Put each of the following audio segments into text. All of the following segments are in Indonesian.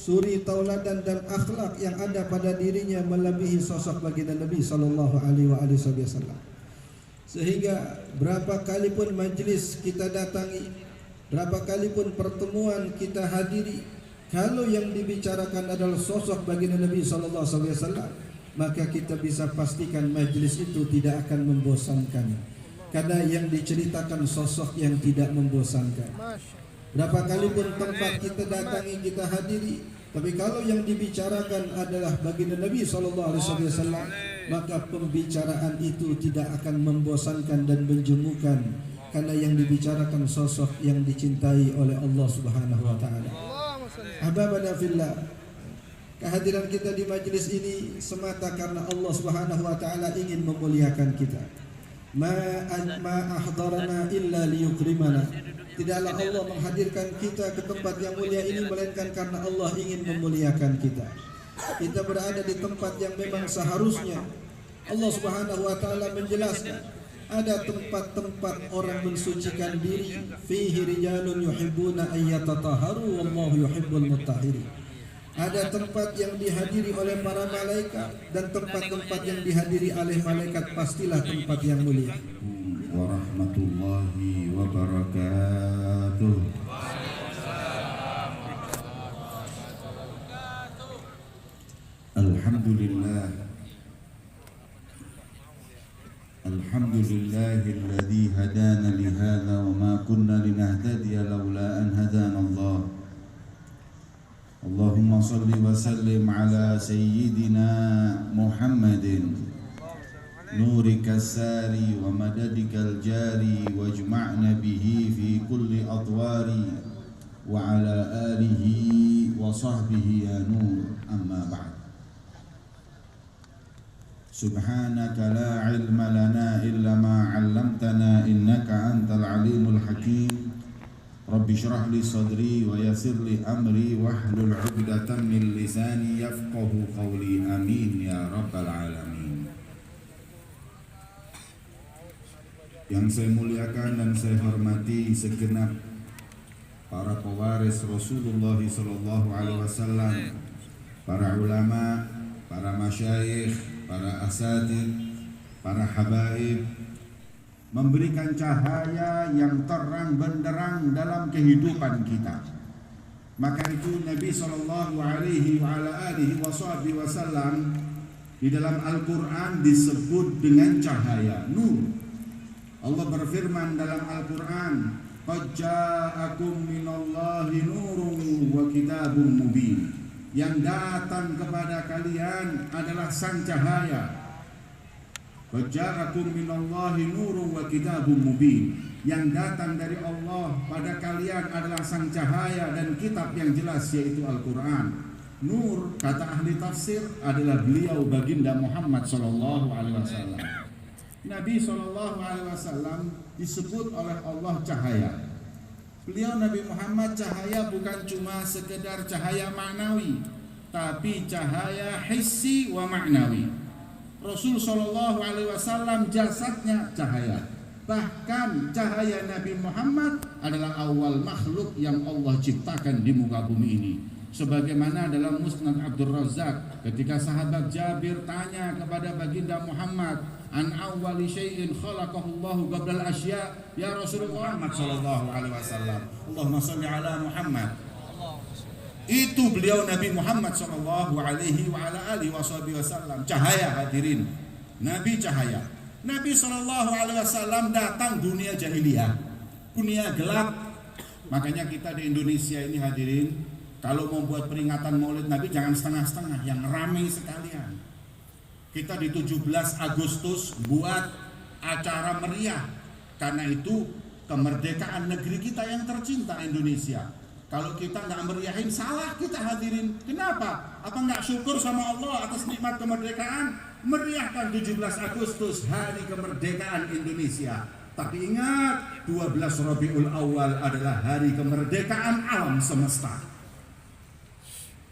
suri tauladan dan akhlak yang ada pada dirinya melebihi sosok baginda Nabi sallallahu alaihi wasallam. Sehingga berapa kali pun majlis kita datangi, berapa kali pun pertemuan kita hadiri, kalau yang dibicarakan adalah sosok baginda Nabi sallallahu alaihi wasallam, maka kita bisa pastikan majlis itu tidak akan membosankan, karena yang diceritakan sosok yang tidak membosankan. Berapa kali pun tempat kita datangi, kita hadiri, tapi kalau yang dibicarakan adalah baginda Nabi SAW, maka pembicaraan itu tidak akan membosankan dan menjemukan, karena yang dibicarakan sosok yang dicintai oleh Allah Subhanahu wa Ta'ala. Ahbabana fillah, kehadiran kita di majlis ini semata karena Allah Subhanahu wa Ta'ala ingin memuliakan kita. Ma ahdarana illa liyukrimana. Tidaklah Allah menghadirkan kita ke tempat yang mulia ini melainkan karena Allah ingin memuliakan kita. Kita berada di tempat yang memang seharusnya. Allah Subhanahu wa Ta'ala menjelaskan, ada tempat-tempat orang mensucikan diri, fihi rijalun yuhibbuna ayyatataharu wallahu yuhibbul mutahhirin. Ada tempat yang dihadiri oleh para malaikat, dan tempat-tempat yang dihadiri oleh malaikat pastilah tempat yang mulia. Warahmatullahi wabarakatuh. Alhamdulillah. Alhamdulillahilladzi hadana li hadza wa ma kunna linahtadiya laula an hadana Allah. Allahumma salli wa sallim ala sayyidina Muhammadin nurika sari wa madadikal jari wajma'na bihi fi kulli adwari wa ala alihi wa sahbihi ya nur, amma ba'd. Subhanaka la ilma lana illa ma 'allamtana innaka antal alimul hakim. Rabbi shrah li sadri wa yassir li amri wahlul 'uqdatam min lisani yafqahu qawli, amin ya rabbal alamin. Yang saya muliakan dan saya hormati segenap para pewaris Rasulullah sallallahu alaihi wasallam, para ulama, para masyayikh, para asatid, para habaib, memberikan cahaya yang terang benderang dalam kehidupan kita. Maka itu Nabi sallallahu alaihi wasallam di dalam Al-Qur'an disebut dengan cahaya, nur. Allah berfirman dalam Al-Quran, qad ja'akum minallahi nurun wa kitabun mubin. Yang datang kepada kalian adalah sang cahaya. Qad ja'akum minallahi nurun wa kitabun mubin. Yang datang dari Allah pada kalian adalah sang cahaya dan kitab yang jelas, yaitu Al-Quran. Nur, kata ahli tafsir, adalah beliau baginda Muhammad sallallahu alaihi wasallam. Nabi SAW disebut oleh Allah cahaya. Beliau Nabi Muhammad cahaya bukan cuma sekedar cahaya maknawi, tapi cahaya hissi wa maknawi. Rasul SAW jasadnya cahaya. Bahkan cahaya Nabi Muhammad adalah awal makhluk yang Allah ciptakan di muka bumi ini. Sebagaimana dalam Musnad Abdul Razak, ketika sahabat Jabir tanya kepada baginda Muhammad, an awwali syai'in khalaqahu Allahu qabla al-asya, ya Rasulullah Muhammad sallallahu alaihi wasallam, Allahumma shalli ala Muhammad. Itu beliau Nabi Muhammad sallallahu alaihi wa ala alihi wasallam, cahaya hadirin. Nabi cahaya. Nabi sallallahu alaihi wasallam datang dunia jahiliyah, dunia gelap. Makanya kita di Indonesia ini hadirin, kalau mau buat peringatan Maulid Nabi jangan setengah-setengah, yang ramai sekalian. Kita di 17 Agustus buat acara meriah. Karena itu kemerdekaan negeri kita yang tercinta, Indonesia. Kalau kita nggak meriahin, salah kita hadirin. Kenapa? Apa nggak syukur sama Allah atas nikmat kemerdekaan? Meriahkan 17 Agustus, hari kemerdekaan Indonesia. Tapi ingat, 12 Rabiul Awal adalah hari kemerdekaan alam semesta.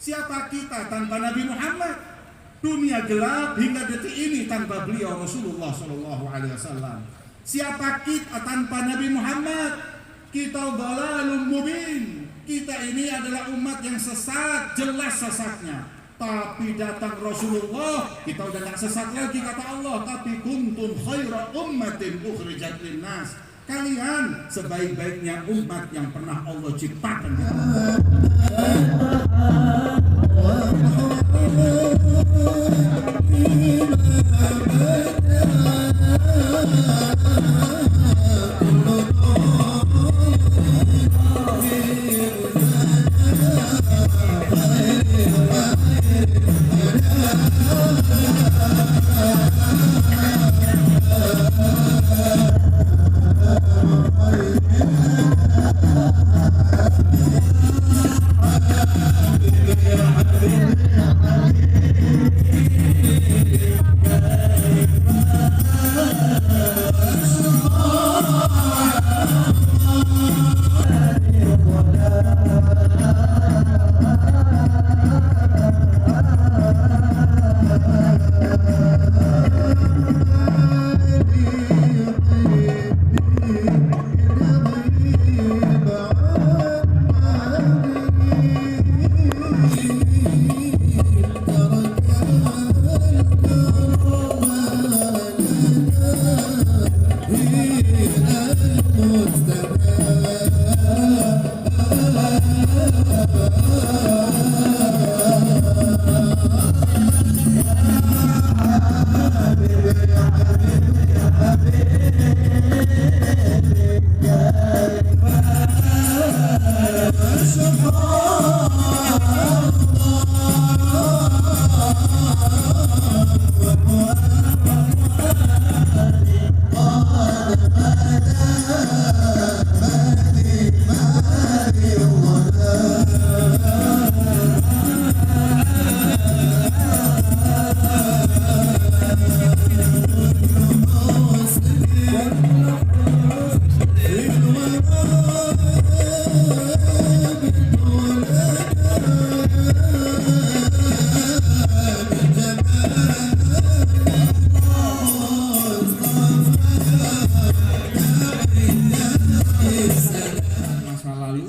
Siapa kita tanpa Nabi Muhammad? Dunia gelap hingga detik ini tanpa beliau Rasulullah SAW. Siapa kita tanpa Nabi Muhammad? Kita dhalalun mubin. Kita ini adalah umat yang sesat, jelas sesatnya. Tapi datang Rasulullah, kita udah gak sesat lagi kata Allah. Tapi kuntum khaira ummatin ukhrijat linnas. Kalian sebaik-baiknya umat yang pernah Allah ciptakan.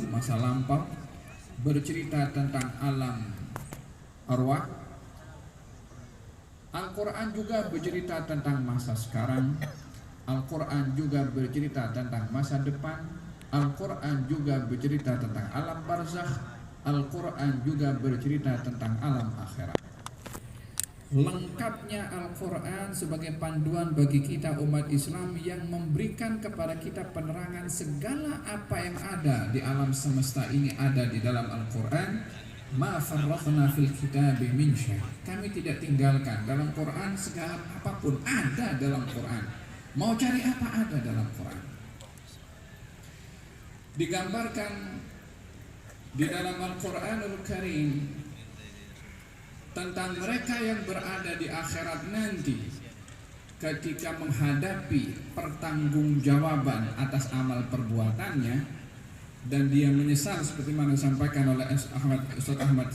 Masa lampau bercerita tentang alam arwah. Al-Quran juga bercerita tentang masa sekarang. Al-Quran juga bercerita tentang masa depan. Al-Quran juga bercerita tentang alam barzakh. Al-Quran juga bercerita tentang alam akhirat. Lengkapnya Al-Quran sebagai panduan bagi kita umat Islam yang memberikan kepada kita penerangan segala apa yang ada di alam semesta ini ada di dalam Al-Quran. Ma farraqna fil kitabi min syai'. Kami tidak tinggalkan dalam Quran segala apapun ada dalam Quran. Mau cari apa ada dalam Quran. Digambarkan di dalam Al-Quranul Karim tentang mereka yang berada di akhirat nanti ketika menghadapi pertanggungjawaban atas amal perbuatannya, dan dia menyesal seperti mana disampaikan oleh Ustaz Ahmad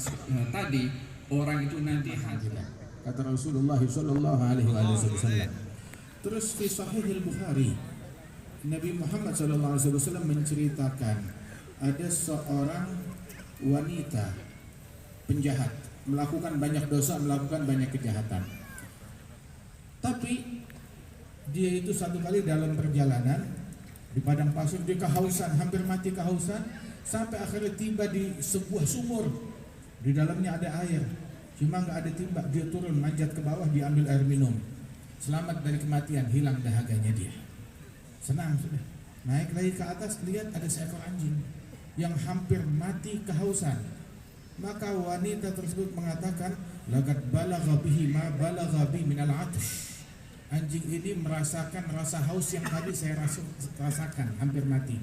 tadi, orang itu nanti hadir kata Rasulullah sallallahu alaihi wasallam. Terus di Sahih Al-Bukhari Nabi Muhammad sallallahu alaihi wasallam menceritakan ada seorang wanita penjahat, melakukan banyak dosa, melakukan banyak kejahatan. Tapi dia itu satu kali dalam perjalanan di padang pasir, dia kehausan, hampir mati kehausan, sampai akhirnya tiba di sebuah sumur. Di dalamnya ada air, cuma nggak ada timba. Dia turun, manjat ke bawah, diambil air minum. Selamat dari kematian, hilang dahaganya dia. Senang sudah. Naik lagi ke atas, lihat ada seekor anjing yang hampir mati kehausan. Maka wanita tersebut mengatakan, laqad balagha bihi ma balagha bi min al-'atsh. Anjing ini merasakan rasa haus yang tadi saya rasakan, hampir mati.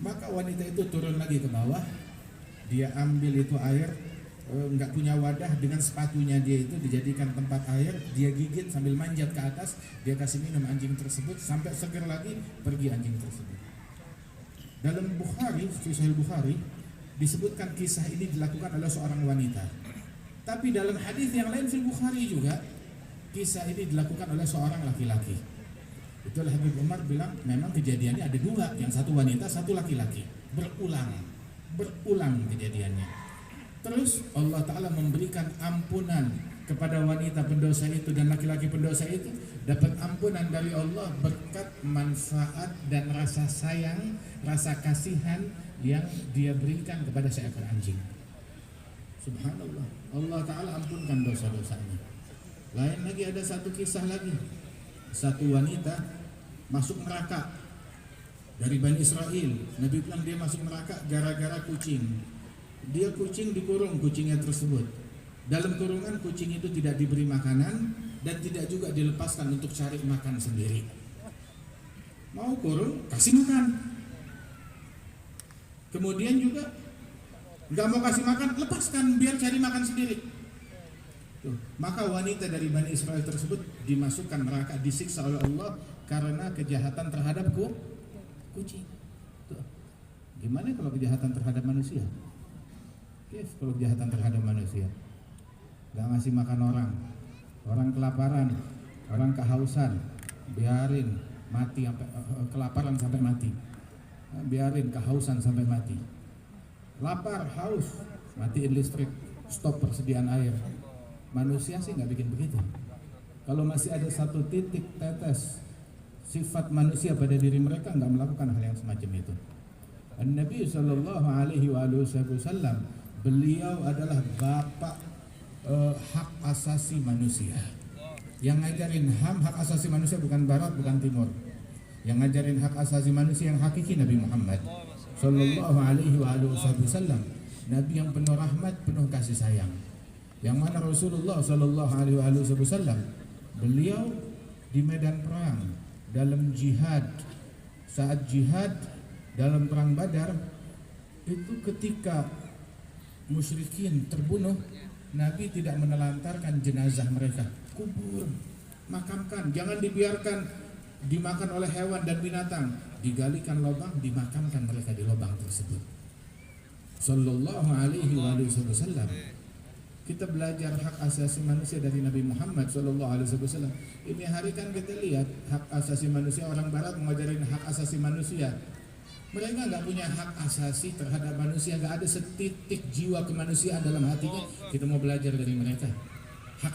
Maka wanita itu turun lagi ke bawah. Dia ambil itu air, enggak punya wadah, dengan sepatunya dia itu dijadikan tempat air. Dia gigit sambil manjat ke atas, dia kasih minum anjing tersebut sampai seger lagi, pergi anjing tersebut. Dalam Bukhari, Sahih Bukhari, disebutkan kisah ini dilakukan oleh seorang wanita. Tapi dalam hadis yang lain Sahih Bukhari juga, kisah ini dilakukan oleh seorang laki-laki. Itulah Habib Umar bilang, memang kejadiannya ada dua, yang satu wanita, satu laki-laki, berulang. berulang kejadiannya. Terus Allah Ta'ala memberikan ampunan kepada wanita pendosa itu dan laki-laki pendosa itu dapat ampunan dari Allah berkat manfaat dan rasa sayang, rasa kasihan yang dia berikan kepada seekor anjing. Subhanallah, Allah Ta'ala ampunkan dosa-dosanya. Lain lagi ada satu kisah lagi, satu wanita masuk neraka dari Bani Israel. Nabi bilang dia masuk neraka gara-gara kucing. Dia kucing dikurung, kucingnya tersebut. Dalam kurungan kucing itu tidak diberi makanan dan tidak juga dilepaskan untuk cari makan sendiri. Mau kurung, kasih makan. Kemudian juga nggak mau kasih makan, lepaskan biar cari makan sendiri. Tuh, maka wanita dari Bani Israel tersebut dimasukkan neraka, disiksa oleh Allah karena kejahatan terhadap kucing. Tuh. Gimana kalau kejahatan terhadap manusia? Kalau kejahatan terhadap manusia, gak ngasih makan orang kelaparan, orang kehausan, biarin mati sampai kelaparan sampai mati, biarin kehausan sampai mati, lapar, haus, matiin listrik, stop persediaan air. Manusia sih nggak bikin begitu. Kalau masih ada satu titik tetes sifat manusia pada diri mereka, nggak melakukan hal yang semacam itu. Nabi Shallallahu Alaihi Wasallam, beliau adalah bapak hak asasi manusia. Yang ngajarin hak asasi manusia bukan barat, bukan timur. Yang ngajarin hak asasi manusia yang hakiki Nabi Muhammad Shallallahu Alaihi Wasallam. Nabi yang penuh rahmat, penuh kasih sayang. Yang mana Rasulullah Shallallahu Alaihi Wasallam, beliau di medan perang, dalam jihad, saat jihad dalam perang Badar itu ketika musyrikin terbunuh, Nabi tidak menelantarkan jenazah mereka, kubur, makamkan, jangan dibiarkan dimakan oleh hewan dan binatang, digalikan lubang, dimakamkan mereka di lubang tersebut. Sallallahu alaihi wasallam. Kita belajar hak asasi manusia dari Nabi Muhammad Sallallahu Alaihi Wasallam. Ini hari kan kita lihat hak asasi manusia, orang Barat mengajarin hak asasi manusia. Mereka nggak punya hak asasi terhadap manusia, nggak ada setitik jiwa kemanusiaan dalam hatinya. Kita mau belajar dari mereka. Hak